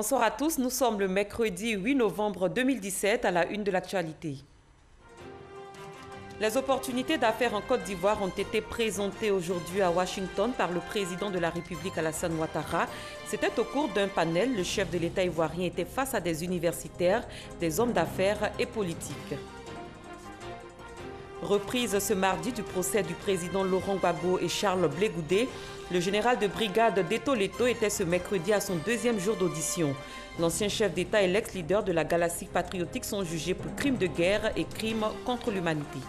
Bonsoir à tous, nous sommes le mercredi 8 novembre 2017 à la une de l'actualité. Les opportunités d'affaires en Côte d'Ivoire ont été présentées aujourd'hui à Washington par le président de la République Alassane Ouattara. C'était au cours d'un panel. Le chef de l'État ivoirien était face à des universitaires, des hommes d'affaires et politiques. Reprise ce mardi du procès du président Laurent Gbagbo et Charles Blé Goudé. Le général de brigade Deto Leto était ce mercredi à son deuxième jour d'audition. L'ancien chef d'État et l'ex-leader de la Galaxie patriotique sont jugés pour crimes de guerre et crimes contre l'humanité.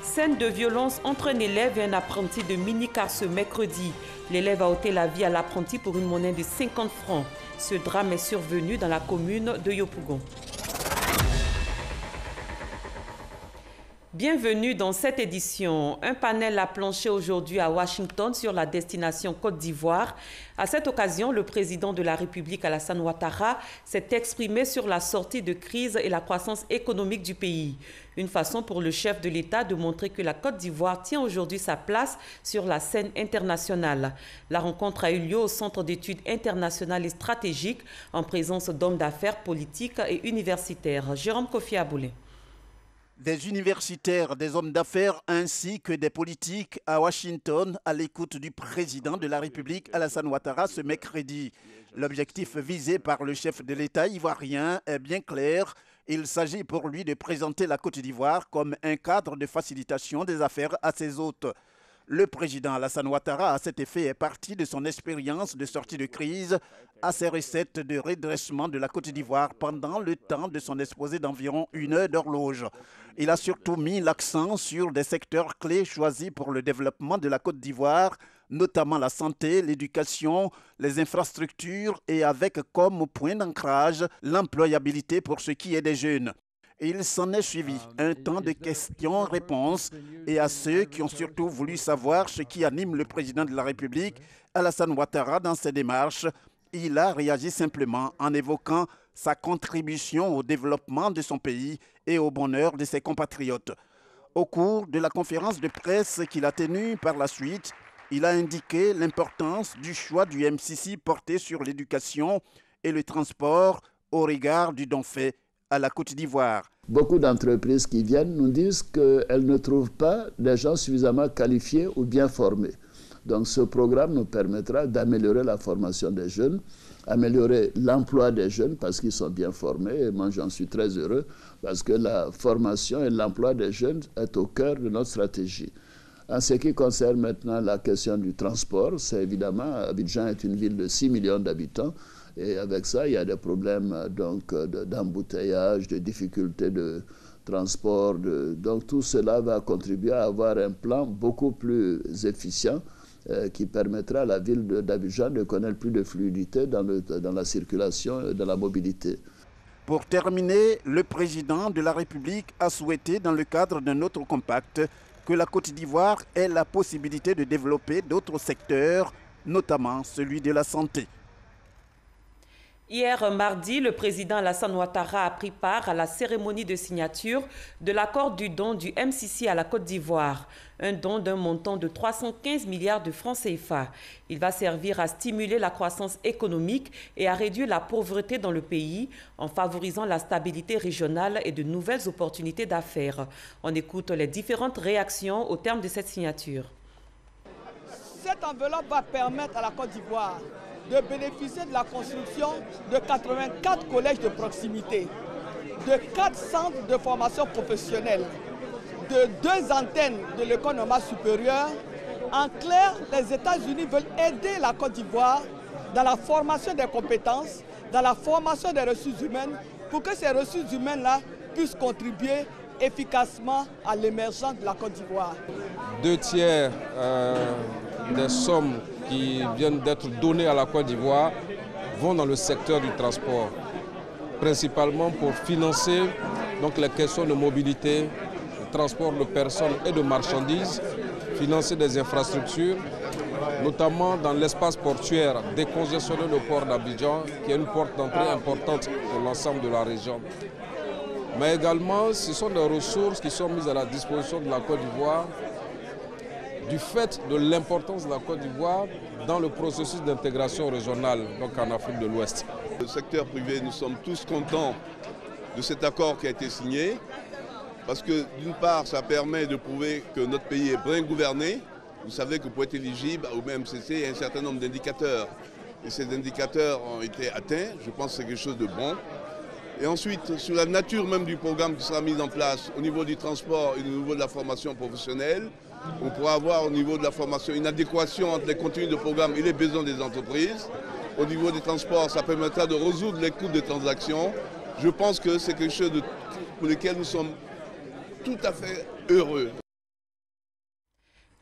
Scène de violence entre un élève et un apprenti de minicar ce mercredi. L'élève a ôté la vie à l'apprenti pour une monnaie de 50 francs. Ce drame est survenu dans la commune de Yopougon. Bienvenue dans cette édition. Un panel a planché aujourd'hui à Washington sur la destination Côte d'Ivoire. À cette occasion, le président de la République, Alassane Ouattara, s'est exprimé sur la sortie de crise et la croissance économique du pays. Une façon pour le chef de l'État de montrer que la Côte d'Ivoire tient aujourd'hui sa place sur la scène internationale. La rencontre a eu lieu au Centre d'études internationales et stratégiques en présence d'hommes d'affaires, politiques et universitaires. Jérôme Kofi Aboulé. Des universitaires, des hommes d'affaires ainsi que des politiques à Washington à l'écoute du président de la République Alassane Ouattara ce mercredi. L'objectif visé par le chef de l'État ivoirien est bien clair. Il s'agit pour lui de présenter la Côte d'Ivoire comme un cadre de facilitation des affaires à ses hôtes. Le président Alassane Ouattara, à cet effet, est parti de son expérience de sortie de crise à ses recettes de redressement de la Côte d'Ivoire pendant le temps de son exposé d'environ 1 heure d'horloge. Il a surtout mis l'accent sur des secteurs clés choisis pour le développement de la Côte d'Ivoire, notamment la santé, l'éducation, les infrastructures et avec comme point d'ancrage l'employabilité pour ce qui est des jeunes. Il s'en est suivi un temps de questions-réponses et à ceux qui ont surtout voulu savoir ce qui anime le président de la République, Alassane Ouattara, dans ses démarches, il a réagi simplement en évoquant sa contribution au développement de son pays et au bonheur de ses compatriotes. Au cours de la conférence de presse qu'il a tenue par la suite, il a indiqué l'importance du choix du MCC porté sur l'éducation et le transport au regard du don fait à la Côte d'Ivoire. Beaucoup d'entreprises qui viennent nous disent qu'elles ne trouvent pas des gens suffisamment qualifiés ou bien formés. Donc ce programme nous permettra d'améliorer la formation des jeunes, améliorer l'emploi des jeunes parce qu'ils sont bien formés. Et moi j'en suis très heureux parce que la formation et l'emploi des jeunes est au cœur de notre stratégie. En ce qui concerne maintenant la question du transport, c'est évidemment, Abidjan est une ville de 6 millions d'habitants. Et avec ça, il y a des problèmes d'embouteillage, de difficultés de transport. Donc tout cela va contribuer à avoir un plan beaucoup plus efficient qui permettra à la ville d'Abidjan de connaître plus de fluidité dans la circulation et dans la mobilité. Pour terminer, le président de la République a souhaité, dans le cadre d'un autre compact, que la Côte d'Ivoire ait la possibilité de développer d'autres secteurs, notamment celui de la santé. Hier mardi, le président Alassane Ouattara a pris part à la cérémonie de signature de l'accord du don du MCC à la Côte d'Ivoire. Un don d'un montant de 315 milliards de francs CFA. Il va servir à stimuler la croissance économique et à réduire la pauvreté dans le pays en favorisant la stabilité régionale et de nouvelles opportunités d'affaires. On écoute les différentes réactions au terme de cette signature. Cette enveloppe va permettre à la Côte d'Ivoire de bénéficier de la construction de 84 collèges de proximité, de 4 centres de formation professionnelle, de 2 antennes de l'école normale supérieure. En clair, les États-Unis veulent aider la Côte d'Ivoire dans la formation des compétences, dans la formation des ressources humaines, pour que ces ressources humaines-là puissent contribuer efficacement à l'émergence de la Côte d'Ivoire. 2 tiers des sommes qui viennent d'être données à la Côte d'Ivoire vont dans le secteur du transport, principalement pour financer donc, les questions de mobilité, de transport de personnes et de marchandises, financer des infrastructures, notamment dans l'espace portuaire, décongestionner le port d'Abidjan, qui est une porte d'entrée importante pour l'ensemble de la région. Mais également, ce sont des ressources qui sont mises à la disposition de la Côte d'Ivoire du fait de l'importance de la Côte d'Ivoire dans le processus d'intégration régionale, donc en Afrique de l'Ouest. Le secteur privé, nous sommes tous contents de cet accord qui a été signé, parce que d'une part, ça permet de prouver que notre pays est bien gouverné. Vous savez que pour être éligible au MCC, il y a un certain nombre d'indicateurs. Et ces indicateurs ont été atteints, je pense que c'est quelque chose de bon. Et ensuite, sur la nature même du programme qui sera mis en place au niveau du transport et au niveau de la formation professionnelle, on pourra avoir au niveau de la formation une adéquation entre les contenus de programme et les besoins des entreprises. Au niveau des transports, ça permettra de résoudre les coûts de transaction. Je pense que c'est quelque chose pour lequel nous sommes tout à fait heureux.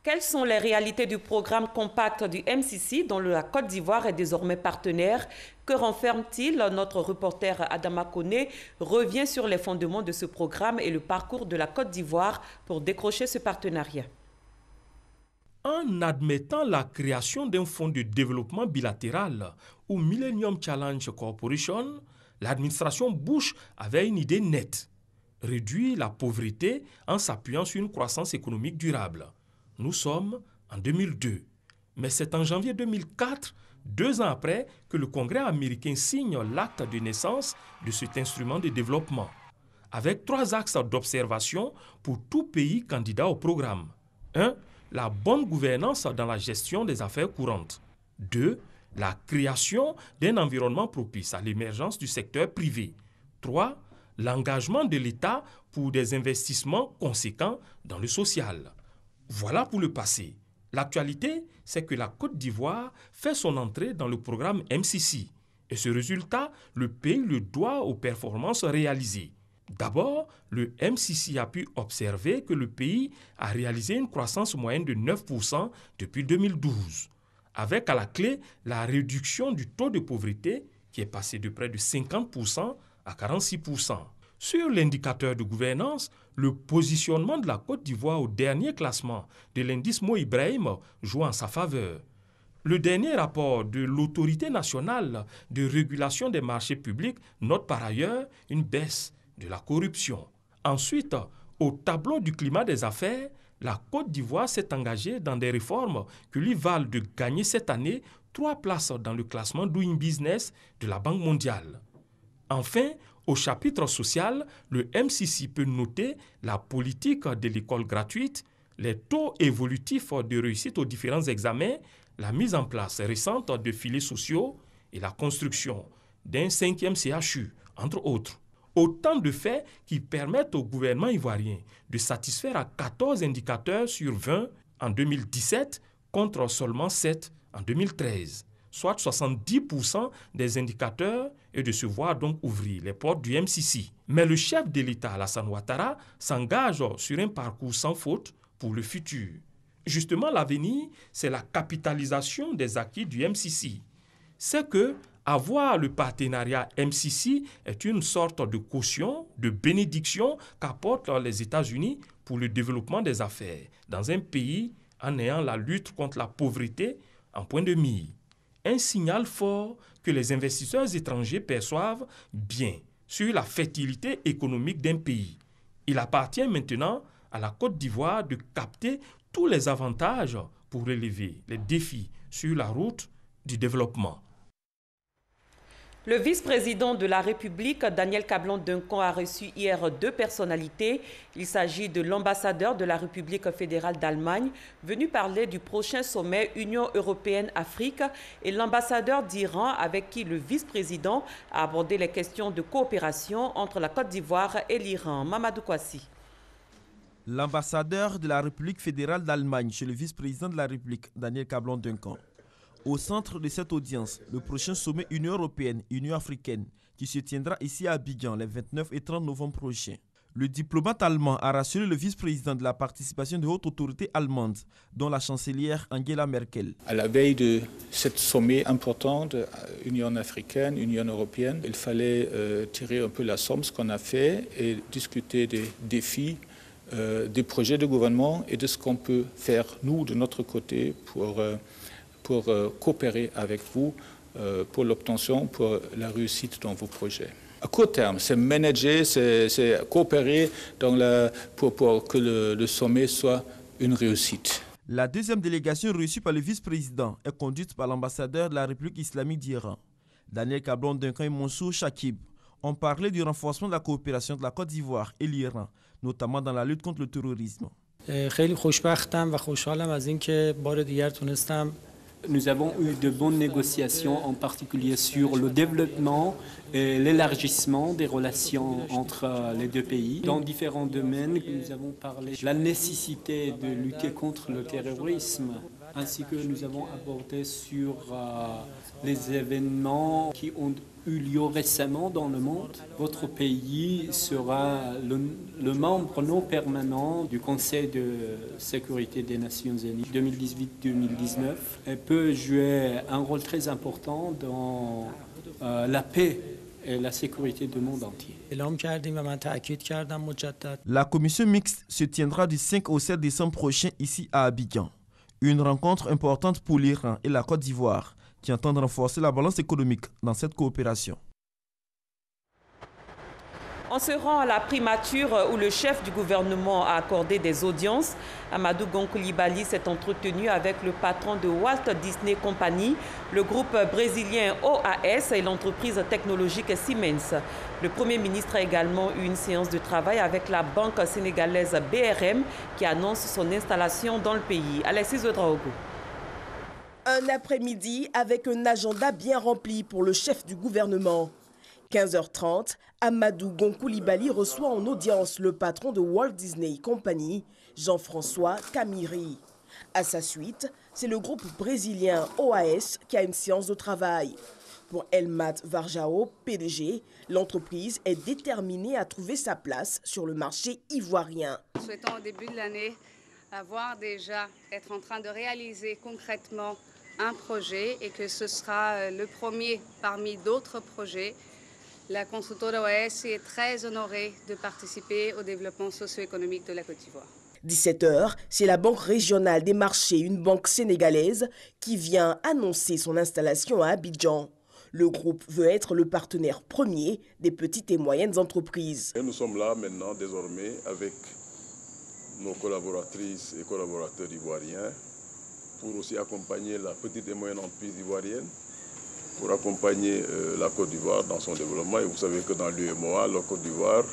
Quelles sont les réalités du programme compact du MCC dont la Côte d'Ivoire est désormais partenaire? Que renferme-t-il? Notre reporter Adama Kone revient sur les fondements de ce programme et le parcours de la Côte d'Ivoire pour décrocher ce partenariat. En admettant la création d'un fonds de développement bilatéral ou Millennium Challenge Corporation, l'administration Bush avait une idée nette: réduire la pauvreté en s'appuyant sur une croissance économique durable. Nous sommes en 2002, mais c'est en janvier 2004, 2 ans après, que le Congrès américain signe l'acte de naissance de cet instrument de développement, avec 3 axes d'observation pour tout pays candidat au programme. 1. La bonne gouvernance dans la gestion des affaires courantes. 2. La création d'un environnement propice à l'émergence du secteur privé. 3. L'engagement de l'État pour des investissements conséquents dans le social. Voilà pour le passé. L'actualité, c'est que la Côte d'Ivoire fait son entrée dans le programme MCC. Et ce résultat, le pays le doit aux performances réalisées. D'abord, le MCC a pu observer que le pays a réalisé une croissance moyenne de 9% depuis 2012, avec à la clé la réduction du taux de pauvreté qui est passé de près de 50% à 46%. Sur l'indicateur de gouvernance, le positionnement de la Côte d'Ivoire au dernier classement de l'indice Mo Ibrahim joue en sa faveur. Le dernier rapport de l'Autorité nationale de régulation des marchés publics note par ailleurs une baisse de la corruption. Ensuite, au tableau du climat des affaires, la Côte d'Ivoire s'est engagée dans des réformes qui lui valent de gagner cette année 3 places dans le classement Doing Business de la Banque mondiale. Enfin, au chapitre social, le MCC peut noter la politique de l'école gratuite, les taux évolutifs de réussite aux différents examens, la mise en place récente de filets sociaux et la construction d'un 5e CHU, entre autres. Autant de faits qui permettent au gouvernement ivoirien de satisfaire à 14 indicateurs sur 20 en 2017 contre seulement 7 en 2013. Soit 70% des indicateurs, et de se voir donc ouvrir les portes du MCC. Mais le chef de l'État, Alassane Ouattara, s'engage sur un parcours sans faute pour le futur. Justement, l'avenir, c'est la capitalisation des acquis du MCC. C'est que avoir le partenariat MCC est une sorte de caution, de bénédiction qu'apportent les États-Unis pour le développement des affaires dans un pays en ayant la lutte contre la pauvreté en point de mire. Un signal fort que les investisseurs étrangers perçoivent bien sur la fertilité économique d'un pays. Il appartient maintenant à la Côte d'Ivoire de capter tous les avantages pour relever les défis sur la route du développement. Le vice-président de la République, Daniel Cablon-Duncan, a reçu hier 2 personnalités. Il s'agit de l'ambassadeur de la République fédérale d'Allemagne, venu parler du prochain sommet Union européenne-Afrique, et l'ambassadeur d'Iran, avec qui le vice-président a abordé les questions de coopération entre la Côte d'Ivoire et l'Iran. Mamadou Kouassi. L'ambassadeur de la République fédérale d'Allemagne chez le vice-président de la République, Daniel Cablon-Duncan. Au centre de cette audience, le prochain sommet Union européenne-Union africaine qui se tiendra ici à Abidjan les 29 et 30 novembre prochains. Le diplomate allemand a rassuré le vice-président de la participation de hautes autorités allemandes, dont la chancelière Angela Merkel. À la veille de ce sommet important de Union africaine, Union européenne, il fallait tirer un peu la somme, ce qu'on a fait, et discuter des défis, des projets de gouvernement et de ce qu'on peut faire, nous, de notre côté, pour coopérer avec vous pour l'obtention, pour la réussite dans vos projets. À court terme, c'est manager, c'est coopérer pour que le sommet soit une réussite. La deuxième délégation reçue par le vice-président est conduite par l'ambassadeur de la République islamique d'Iran. Daniel Cablon-Duncan et Mansour Chakib ont parlé du renforcement de la coopération de la Côte d'Ivoire et l'Iran, notamment dans la lutte contre le terrorisme. Nous avons eu de bonnes négociations, en particulier sur le développement et l'élargissement des relations entre les deux pays. Dans différents domaines, nous avons parlé de la nécessité de lutter contre le terrorisme, ainsi que nous avons abordé sur les événements qui ont eu lieu récemment dans le monde. Votre pays sera le membre non permanent du Conseil de sécurité des Nations Unies 2018-2019 et peut jouer un rôle très important dans la paix et la sécurité du monde entier. La commission mixte se tiendra du 5 au 7 décembre prochain ici à Abidjan. Une rencontre importante pour l'Iran et la Côte d'Ivoire qui entendent renforcer la balance économique dans cette coopération. On se rend à la primature où le chef du gouvernement a accordé des audiences. Amadou Gon Coulibaly s'est entretenu avec le patron de Walt Disney Company, le groupe brésilien OAS et l'entreprise technologique Siemens. Le Premier ministre a également eu une séance de travail avec la banque sénégalaise BRM qui annonce son installation dans le pays. Alexis Ouedraogo. Un après-midi avec un agenda bien rempli pour le chef du gouvernement. 15h30, Amadou Gon Coulibaly reçoit en audience le patron de Walt Disney Company, Jean-François Camiri. À sa suite, c'est le groupe brésilien OAS qui a une séance de travail. Pour Elmat Varjao, PDG, l'entreprise est déterminée à trouver sa place sur le marché ivoirien. Nous souhaitons au début de l'année être en train de réaliser concrètement un projet et que ce sera le premier parmi d'autres projets. La constructora OAS est très honorée de participer au développement socio-économique de la Côte d'Ivoire. 17h, c'est la Banque régionale des marchés, une banque sénégalaise, qui vient annoncer son installation à Abidjan. Le groupe veut être le partenaire premier des petites et moyennes entreprises. Et nous sommes là maintenant, désormais, avec nos collaboratrices et collaborateurs ivoiriens pour aussi accompagner la petite et moyenne entreprise ivoirienne, pour accompagner la Côte d'Ivoire dans son développement. Et vous savez que dans l'UEMOA, la Côte d'Ivoire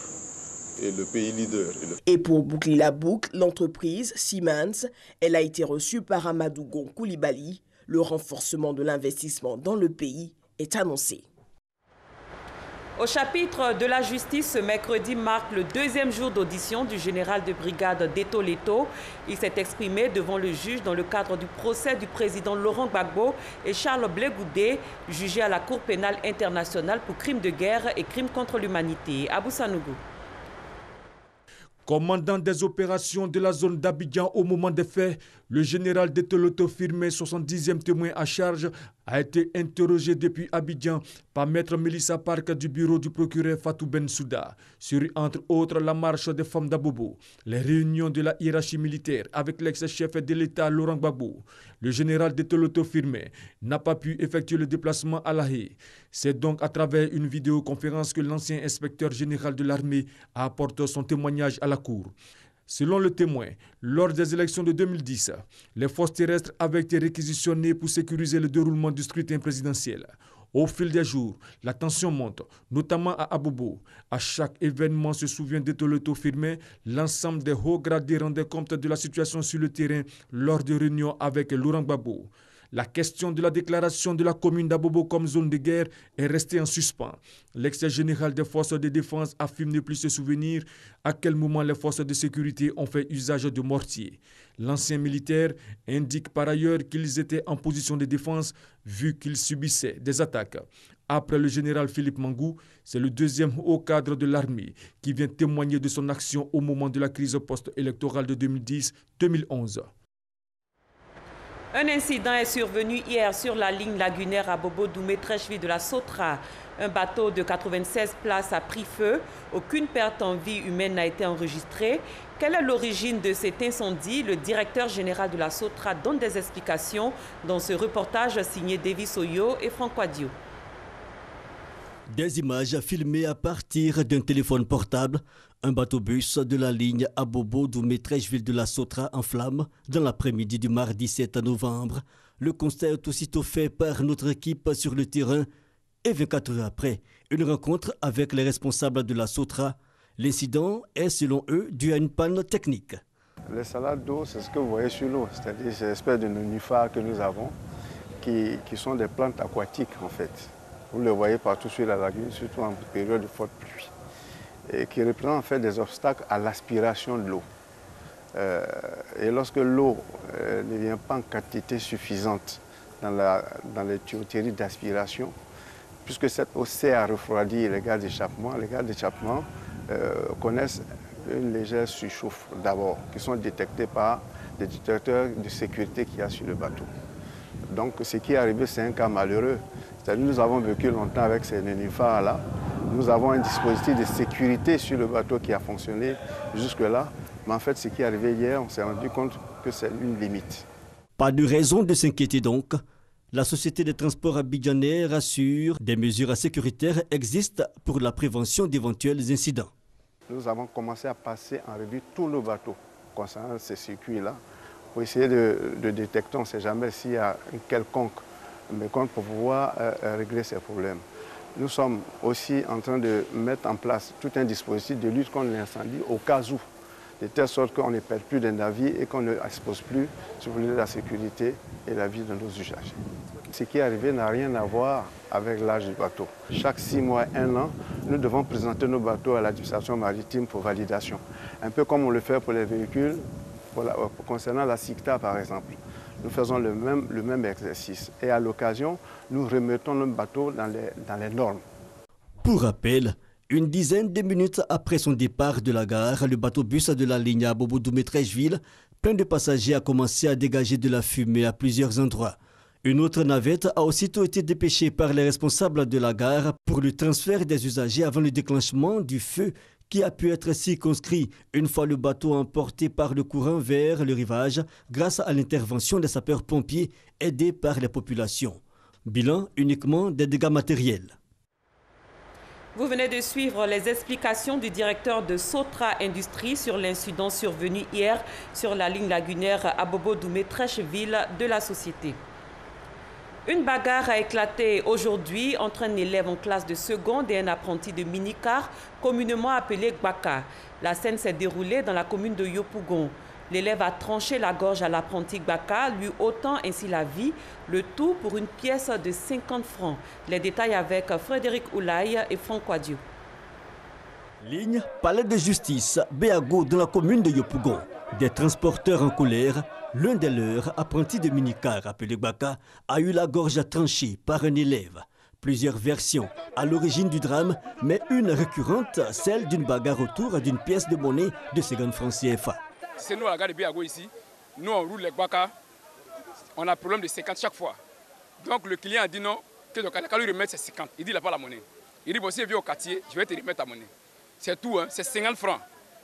est le pays leader. Et pour boucler la boucle, l'entreprise Siemens, elle a été reçue par Amadou Gon Coulibaly. Le renforcement de l'investissement dans le pays est annoncé. Au chapitre de la justice, ce mercredi marque le deuxième jour d'audition du général de brigade Deto Leto. Il s'est exprimé devant le juge dans le cadre du procès du président Laurent Gbagbo et Charles Blé Goudé, jugés à la Cour pénale internationale pour crimes de guerre et crimes contre l'humanité. Abou Sanougou. Commandant des opérations de la zone d'Abidjan au moment des faits, le général Deto Leto Firmé, 70e témoin à charge, a été interrogé depuis Abidjan par maître Melissa Park du bureau du procureur Fatou Bensouda sur, entre autres, la marche des femmes d'Abobo, les réunions de la hiérarchie militaire avec l'ex-chef de l'État Laurent Gbagbo. Le général Deto Leto Firmé n'a pas pu effectuer le déplacement à La Haye. C'est donc à travers une vidéoconférence que l'ancien inspecteur général de l'armée a apporté son témoignage à la Cour. Selon le témoin, lors des élections de 2010, les forces terrestres avaient été réquisitionnées pour sécuriser le déroulement du scrutin présidentiel. Au fil des jours, la tension monte, notamment à Abobo. À chaque événement, se souvient Deto Leto Firmé, l'ensemble des hauts gradés rendaient compte de la situation sur le terrain lors de réunions avec Laurent Gbagbo. La question de la déclaration de la commune d'Abobo comme zone de guerre est restée en suspens. L'ex-général des forces de défense affirme ne plus se souvenir à quel moment les forces de sécurité ont fait usage de mortiers. L'ancien militaire indique par ailleurs qu'ils étaient en position de défense vu qu'ils subissaient des attaques. Après le général Philippe Mangou, c'est le deuxième haut cadre de l'armée qui vient témoigner de son action au moment de la crise post-électorale de 2010-2011. Un incident est survenu hier sur la ligne lagunaire à Bobo-Doumé-Trècheville de la Sotra. Un bateau de 96 places a pris feu. Aucune perte en vie humaine n'a été enregistrée. Quelle est l'origine de cet incendie? Le directeur général de la Sotra donne des explications dans ce reportage signé Davis Oyo et Franck Wadio. Des images filmées à partir d'un téléphone portable, un bateau-bus de la ligne Abobo-Doumé-Trècheville de la Sotra en flammes dans l'après-midi du mardi 7 novembre. Le constat est aussitôt fait par notre équipe sur le terrain et 24 heures après, une rencontre avec les responsables de la Sotra. L'incident est selon eux dû à une panne technique. Les salades d'eau, c'est ce que vous voyez sur l'eau, c'est-à-dire ces espèces de nénuphars que nous avons qui sont des plantes aquatiques en fait. Vous le voyez partout sur la lagune, surtout en période de forte pluie, et qui représentent en fait des obstacles à l'aspiration de l'eau. Et lorsque l'eau ne vient pas en quantité suffisante dans les tuyauteries d'aspiration, puisque cette eau sert à refroidir les gaz d'échappement connaissent une légère surchauffe d'abord, qui sont détectés par des détecteurs de sécurité qu'il y a sur le bateau. Donc ce qui est arrivé, c'est un cas malheureux. C'est-à-dire nous avons vécu longtemps avec ces nénuphars-là. Nous avons un dispositif de sécurité sur le bateau qui a fonctionné jusque-là. Mais en fait, ce qui est arrivé hier, on s'est rendu compte que c'est une limite. Pas de raison de s'inquiéter donc. La Société des transports abidjanais rassure, des mesures sécuritaires existent pour la prévention d'éventuels incidents. Nous avons commencé à passer en revue tous nos bateaux concernant ces circuits-là pour essayer de détecter, on ne sait jamais s'il y a un quelconque mécompte pour pouvoir régler ces problèmes. Nous sommes aussi en train de mettre en place tout un dispositif de lutte contre l'incendie au cas où, de telle sorte qu'on ne perd plus de navires et qu'on ne expose plus, si vous voulez, la sécurité et la vie de nos usagers. Ce qui est arrivé n'a rien à voir avec l'âge du bateau. Chaque 6 mois, 1 an, nous devons présenter nos bateaux à l'administration maritime pour validation. Un peu comme on le fait pour les véhicules, concernant la SICTA par exemple. Nous faisons le même exercice et à l'occasion, nous remettons nos bateaux dans les normes. Pour rappel, une dizaine de minutes après son départ de la gare, le bateau-bus de la ligne Abobo-Doumé-Trècheville, plein de passagers, a commencé à dégager de la fumée à plusieurs endroits. Une autre navette a aussitôt été dépêchée par les responsables de la gare pour le transfert des usagers avant le déclenchement du feu qui a pu être circonscrit une fois le bateau emporté par le courant vers le rivage grâce à l'intervention des sapeurs-pompiers aidés par les populations. Bilan uniquement des dégâts matériels. Vous venez de suivre les explications du directeur de Sotra Industrie sur l'incident survenu hier sur la ligne lagunaire Abobo-Doumé-Trècheville de la société. Une bagarre a éclaté aujourd'hui entre un élève en classe de seconde et un apprenti de minicar, communément appelé Gbaka. La scène s'est déroulée dans la commune de Yopougon. L'élève a tranché la gorge à l'apprenti Gbaka, lui ôtant ainsi la vie, le tout pour une pièce de 50 francs. Les détails avec Frédéric Oulaye et Franck Quadio. Ligne Palais de justice, Béago, dans la commune de Yopougon. Des transporteurs en colère. L'un des leurs, apprenti de minicar appelé Gbaka, a eu la gorge tranchée par un élève. Plusieurs versions à l'origine du drame, mais une récurrente, celle d'une bagarre autour d'une pièce de monnaie de 50 francs CFA. C'est nous à la gare de Béago ici, nous on roule les Gbaka, on a problème de 50 chaque fois. Donc le client a dit non, que le cas lui remettre ses 50, il dit il n'a pas la monnaie. Il dit bon si il vient au quartier, je vais te remettre ta monnaie. C'est tout, hein, c'est 50 francs.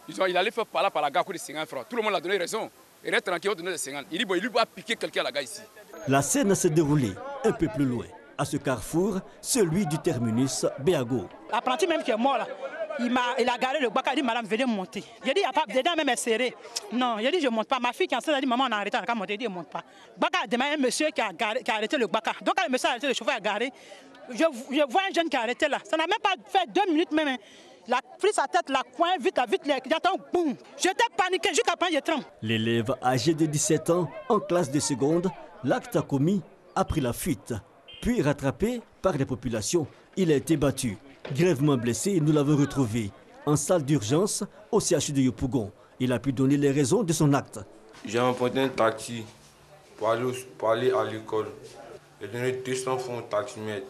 Il allait faire par là par la gare de 50 francs. Tout le monde a donné raison. Il est tranquille, on donne des 50. Il dit bon, il lui va piquer quelqu'un à la gare ici. La scène s'est déroulée un peu plus loin, à ce carrefour, celui du terminus Béago. L'apprenti même qui est mort là, il a garé le Gbaka, il dit madame venez monter. J'ai dit il n'y a pas, dedans même est serré. Non, il a dit je ne monte pas. Ma fille qui est enceinte a dit maman on a arrêté, on a monté, il dit il ne monte pas. Gbaka a demandé un monsieur qui a arrêté le Gbaka. Donc quand le monsieur a arrêté, le chauffeur a garé. Je vois un jeune qui a arrêté là. Ça n'a même pas fait 2 minutes même. Hein. La prise sa tête, la coin, vite, j'attends, boum. J'étais paniqué jusqu'à prendre, je tremble. L'élève âgé de 17 ans, en classe de seconde, l'acte commis a pris la fuite. Puis rattrapé par les populations, il a été battu. Grièvement blessé, nous l'avons retrouvé en salle d'urgence au CHU de Yopougon. Il a pu donner les raisons de son acte. J'ai emprunté un taxi pour aller à l'école. J'ai donné 200 francs au taximètre,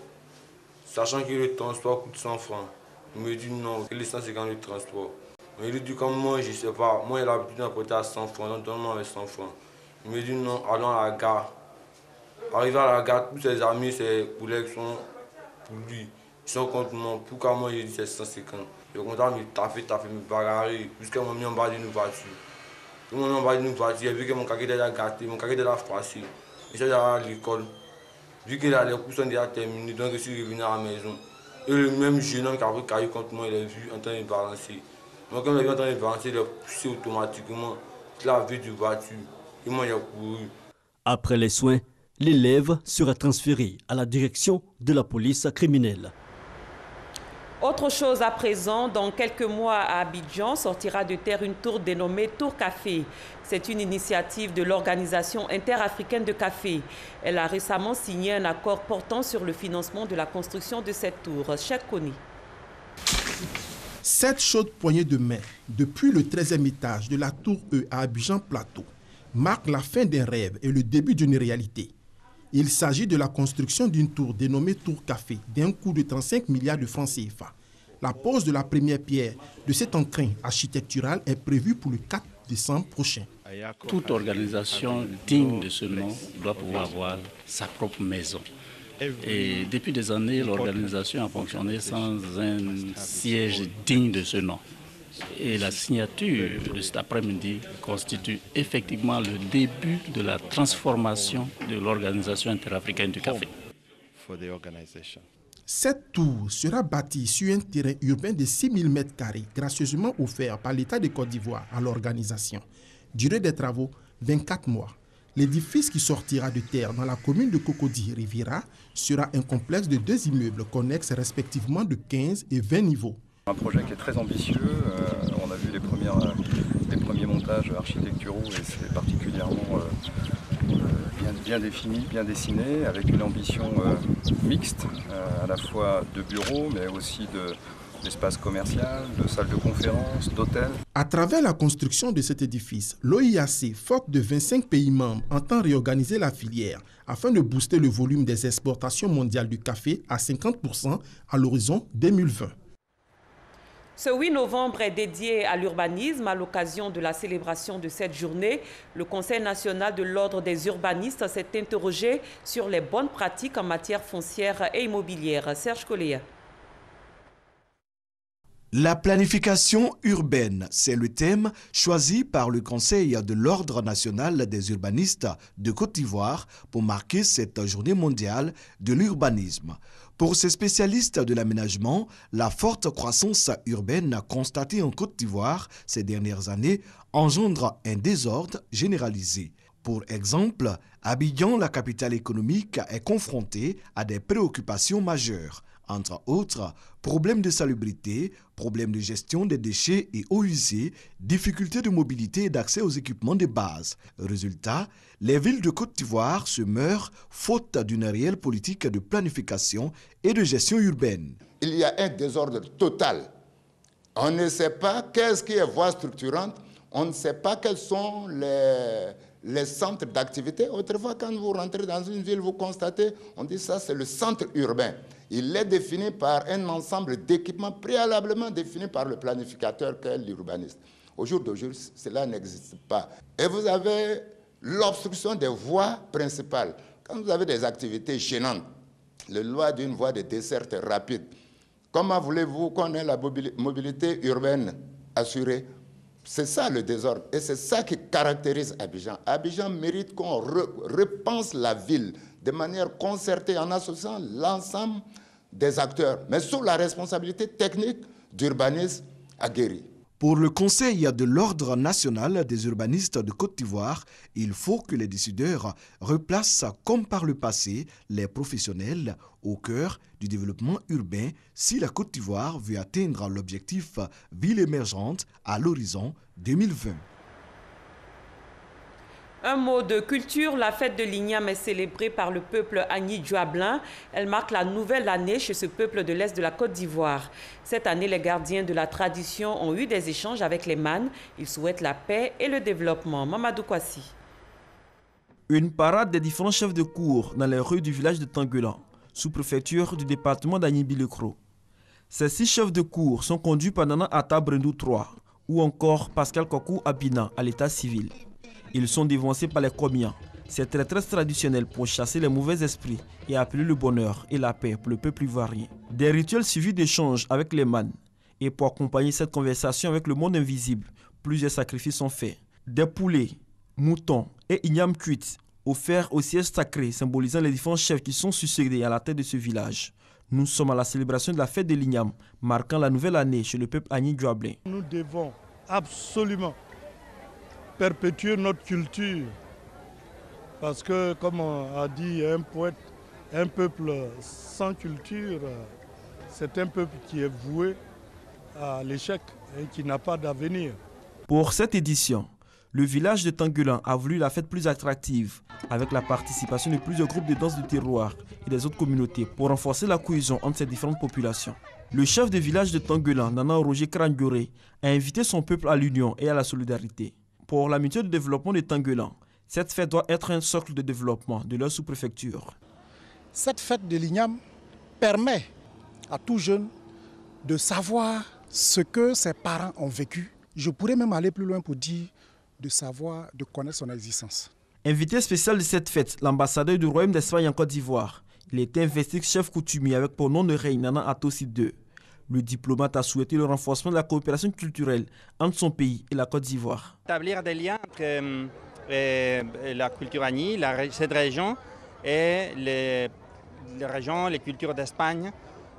sachant que le transport coûte 100 francs. Il me dit non, l'essence c'est quand le transport. Mais il lui dit comme moi, je ne sais pas, moi il a l'habitude d'apporter à 100 francs, donc donne-moi avec 100 francs. Il me dit non, allons à la gare. Arrivé à la gare, tous ses amis, ses collègues sont pour lui. Ils sont contre moi. Pourquoi moi j'ai dit c'est 150. Je suis content, mais t'as fait me bagarrer. Jusqu'à moi, mis en bas d'une voiture. Tout le monde en bas d'une voiture, j'ai vu que mon caquet était gâté, mon caquet était froissé. Je suis allé à l'école. Vu que les cours sont déjà terminés, donc je suis revenu à la maison. Et le même jeune homme qui avait caillé contre moi, il a vu en train de balancer. Donc quand il a vu en train de balancer, il a poussé automatiquement la vue du voiture. Et moi, il a couru. Après les soins, l'élève sera transféré à la direction de la police criminelle. Autre chose à présent, dans quelques mois à Abidjan sortira de terre une tour dénommée Tour Café. C'est une initiative de l'Organisation interafricaine de café. Elle a récemment signé un accord portant sur le financement de la construction de cette tour. Cheikh Koni. Cette chaude poignée de main, depuis le 13e étage de la tour E à Abidjan Plateau, marque la fin d'un rêve et le début d'une réalité. Il s'agit de la construction d'une tour dénommée Tour Café, d'un coût de 35 milliards de francs CFA. La pose de la première pierre de cet encrin architectural est prévue pour le 4 décembre prochain. Toute organisation digne de ce nom doit pouvoir avoir sa propre maison. Et depuis des années, l'organisation a fonctionné sans un siège digne de ce nom. Et la signature de cet après-midi constitue effectivement le début de la transformation de l'Organisation interafricaine du café. Cette tour sera bâtie sur un terrain urbain de 6000 m², gracieusement offert par l'État de Côte d'Ivoire à l'organisation. Durée des travaux, 24 mois. L'édifice qui sortira de terre dans la commune de Cocody-Riviera sera un complexe de 2 immeubles connexes respectivement de 15 et 20 niveaux. Un projet qui est très ambitieux. On a vu les premiers montages architecturaux et c'est particulièrement bien défini, bien dessiné, avec une ambition mixte, à la fois de bureaux, mais aussi d'espace commercial, de salles de conférence, d'hôtels. À travers la construction de cet édifice, l'OIAC, forte de 25 pays membres, entend réorganiser la filière afin de booster le volume des exportations mondiales du café à 50% à l'horizon 2020. Ce 8 novembre est dédié à l'urbanisme. À l'occasion de la célébration de cette journée, le Conseil national de l'ordre des urbanistes s'est interrogé sur les bonnes pratiques en matière foncière et immobilière. Serge Koléa. La planification urbaine, c'est le thème choisi par le Conseil de l'Ordre national des urbanistes de Côte d'Ivoire pour marquer cette journée mondiale de l'urbanisme. Pour ces spécialistes de l'aménagement, la forte croissance urbaine constatée en Côte d'Ivoire ces dernières années engendre un désordre généralisé. Pour exemple, Abidjan, la capitale économique, est confrontée à des préoccupations majeures. Entre autres, problèmes de salubrité, problèmes de gestion des déchets et eaux usées, difficultés de mobilité et d'accès aux équipements de base. Résultat, les villes de Côte d'Ivoire se meurent faute d'une réelle politique de planification et de gestion urbaine. Il y a un désordre total. On ne sait pas qu'est-ce qui est voie structurante, on ne sait pas quels sont les centres d'activité. Autrefois, quand vous rentrez dans une ville, vous constatez, on dit ça, c'est le centre urbain. Il est défini par un ensemble d'équipements préalablement définis par le planificateur qu'est l'urbaniste. Au jour d'aujourd'hui, cela n'existe pas. Et vous avez l'obstruction des voies principales. Quand vous avez des activités gênantes, le loi d'une voie de desserte rapide, comment voulez-vous qu'on ait la mobilité urbaine assurée? C'est ça le désordre et c'est ça qui caractérise Abidjan. Abidjan mérite qu'on repense la ville de manière concertée en associant l'ensemble des acteurs, mais sous la responsabilité technique d'urbanistes aguerris. Pour le Conseil de l'Ordre national des urbanistes de Côte d'Ivoire, il faut que les décideurs replacent, comme par le passé, les professionnels au cœur du développement urbain si la Côte d'Ivoire veut atteindre l'objectif ville émergente à l'horizon 2020. Un mot de culture, la fête de l'Igname est célébrée par le peuple Agni-Djuablin. Elle marque la nouvelle année chez ce peuple de l'Est de la Côte d'Ivoire. Cette année, les gardiens de la tradition ont eu des échanges avec les mânes. Ils souhaitent la paix et le développement. Mamadou Kwasi. Une parade des différents chefs de cour dans les rues du village de Tangulan, sous-préfecture du département d'Agni-Bilekro. Ces 6 chefs de cour sont conduits par Nana Atta Brendou III ou encore Pascal Kokou Abina à l'état civil. Ils sont dévancés par les Komians, ces traîtresses traditionnelles pour chasser les mauvais esprits et appeler le bonheur et la paix pour le peuple ivoirien. Des rituels suivis d'échanges avec les mânes. Et pour accompagner cette conversation avec le monde invisible, plusieurs sacrifices sont faits. Des poulets, moutons et ignames cuites offerts au siège sacré symbolisant les différents chefs qui sont succédés à la tête de ce village. Nous sommes à la célébration de la fête de l'Ignam, marquant la nouvelle année chez le peuple Agni Djouablé. Nous devons absolument perpétuer notre culture. Parce que, comme a dit un poète, un peuple sans culture, c'est un peuple qui est voué à l'échec et qui n'a pas d'avenir. Pour cette édition, le village de Tangulan a voulu la fête plus attractive, avec la participation de plusieurs groupes de danse du terroir et des autres communautés pour renforcer la cohésion entre ces différentes populations. Le chef de village de Tangulan, Nana Roger Krandioré, a invité son peuple à l'union et à la solidarité. Pour l'amitié de développement de Tangulan, cette fête doit être un socle de développement de leur sous-préfecture. Cette fête de l'Ignam permet à tout jeune de savoir ce que ses parents ont vécu. Je pourrais même aller plus loin pour dire de savoir, de connaître son existence. Invité spécial de cette fête, l'ambassadeur du Royaume d'Espagne en Côte d'Ivoire. Il était investi chef coutumier avec pour nom de règne Nana Atossi II. Le diplomate a souhaité le renforcement de la coopération culturelle entre son pays et la Côte d'Ivoire. Établir des liens entre la culture Agni, cette région, et les régions, les cultures d'Espagne,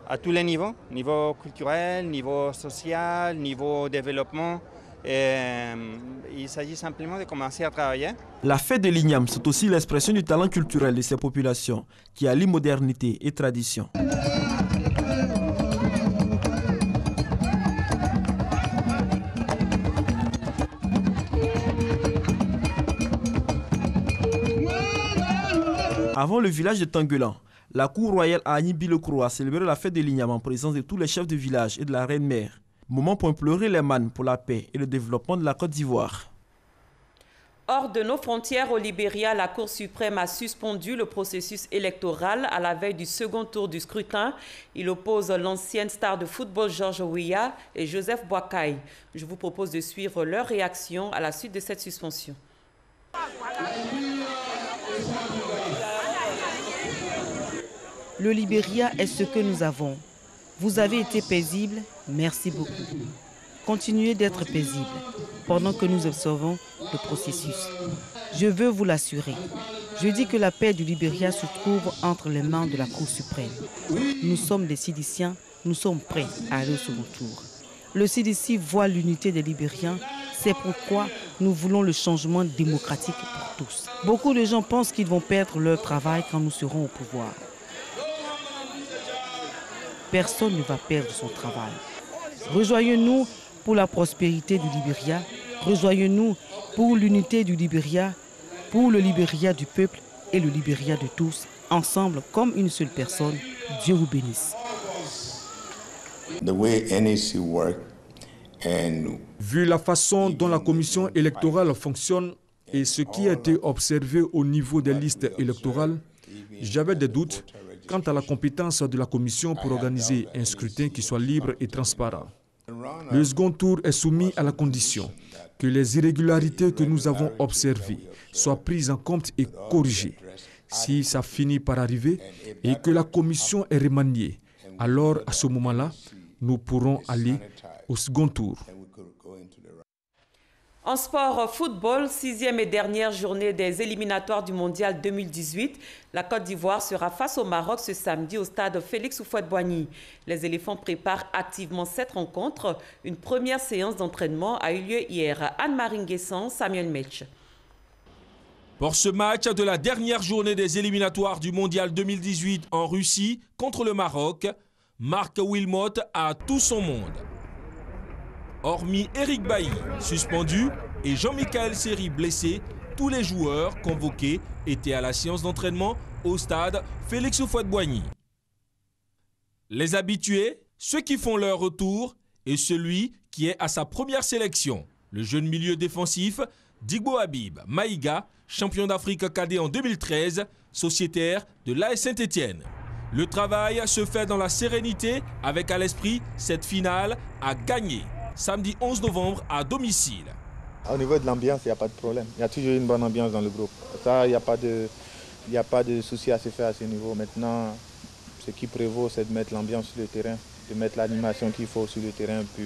à tous les niveaux, niveau culturel, niveau social, niveau développement. Il s'agit simplement de commencer à travailler. La fête de l'Ignam, c'est aussi l'expression du talent culturel de ces populations qui allient modernité et tradition. Avant le village de Tangulan, la cour royale à Agni-Bilokro a célébré la fête de l'Ignam en présence de tous les chefs de village et de la reine-mère. Moment pour implorer les mannes pour la paix et le développement de la Côte d'Ivoire. Hors de nos frontières, au Libéria, la Cour suprême a suspendu le processus électoral à la veille du second tour du scrutin. Il oppose l'ancienne star de football George Weah et Joseph Boakai. Je vous propose de suivre leur réaction à la suite de cette suspension. Le Libéria est ce que nous avons. Vous avez été paisible, merci beaucoup. Continuez d'être paisible pendant que nous observons le processus. Je veux vous l'assurer. Je dis que la paix du Libéria se trouve entre les mains de la Cour suprême. Nous sommes des Sidiciens, nous sommes prêts à aller au second tour. Le CDC voit l'unité des Libériens, c'est pourquoi nous voulons le changement démocratique pour tous. Beaucoup de gens pensent qu'ils vont perdre leur travail quand nous serons au pouvoir. Personne ne va perdre son travail. Rejoignez-nous pour la prospérité du Libéria. Rejoignez-nous pour l'unité du Libéria, pour le Libéria du peuple et le Libéria de tous. Ensemble, comme une seule personne, Dieu vous bénisse. Vu la façon dont la commission électorale fonctionne et ce qui a été observé au niveau des listes électorales, j'avais des doutes quant à la compétence de la commission pour organiser un scrutin qui soit libre et transparent. Le second tour est soumis à la condition que les irrégularités que nous avons observées soient prises en compte et corrigées. Si ça finit par arriver et que la commission est remaniée, alors à ce moment-là, nous pourrons aller au second tour. En sport football, 6e et dernière journée des éliminatoires du Mondial 2018, la Côte d'Ivoire sera face au Maroc ce samedi au stade Félix Houphouët-Boigny. Les éléphants préparent activement cette rencontre. Une première séance d'entraînement a eu lieu hier. Anne-Marie Nguessan, Samuel Metch. Pour ce match de la dernière journée des éliminatoires du Mondial 2018 en Russie contre le Maroc, Marc Wilmot a tout son monde. Hormis Eric Bailly, suspendu, et Jean-Michel Seri, blessé, tous les joueurs convoqués étaient à la séance d'entraînement au stade Félix Houphouët-Boigny. Les habitués, ceux qui font leur retour, et celui qui est à sa première sélection, le jeune milieu défensif Digbo Habib Maïga, champion d'Afrique cadet en 2013, sociétaire de l'AS Saint-Étienne. Le travail se fait dans la sérénité avec à l'esprit cette finale à gagner. Samedi 11 novembre à domicile. Au niveau de l'ambiance, il n'y a pas de problème. Il y a toujours une bonne ambiance dans le groupe. Ça, il n'y a pas de souci à se faire à ce niveau. Maintenant, ce qui prévaut, c'est de mettre l'ambiance sur le terrain, de mettre l'animation qu'il faut sur le terrain pour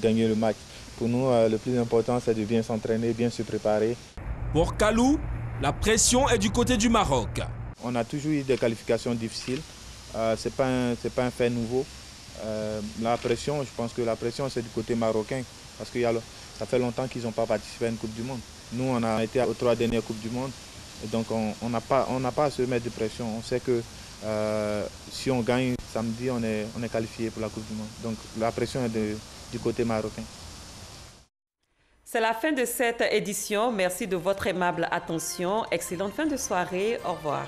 gagner le match. Pour nous, le plus important, c'est de bien s'entraîner, bien se préparer. Pour Kalou, la pression est du côté du Maroc. On a toujours eu des qualifications difficiles. Ce n'est pas un fait nouveau. La pression, je pense que la pression, c'est du côté marocain, parce que ça fait longtemps qu'ils n'ont pas participé à une Coupe du Monde. Nous, on a été aux 3 dernières Coupes du Monde, et donc on n'a pas à se mettre de pression. On sait que si on gagne samedi, on est qualifié pour la Coupe du Monde. Donc la pression est du côté marocain. C'est la fin de cette édition. Merci de votre aimable attention. Excellente fin de soirée. Au revoir.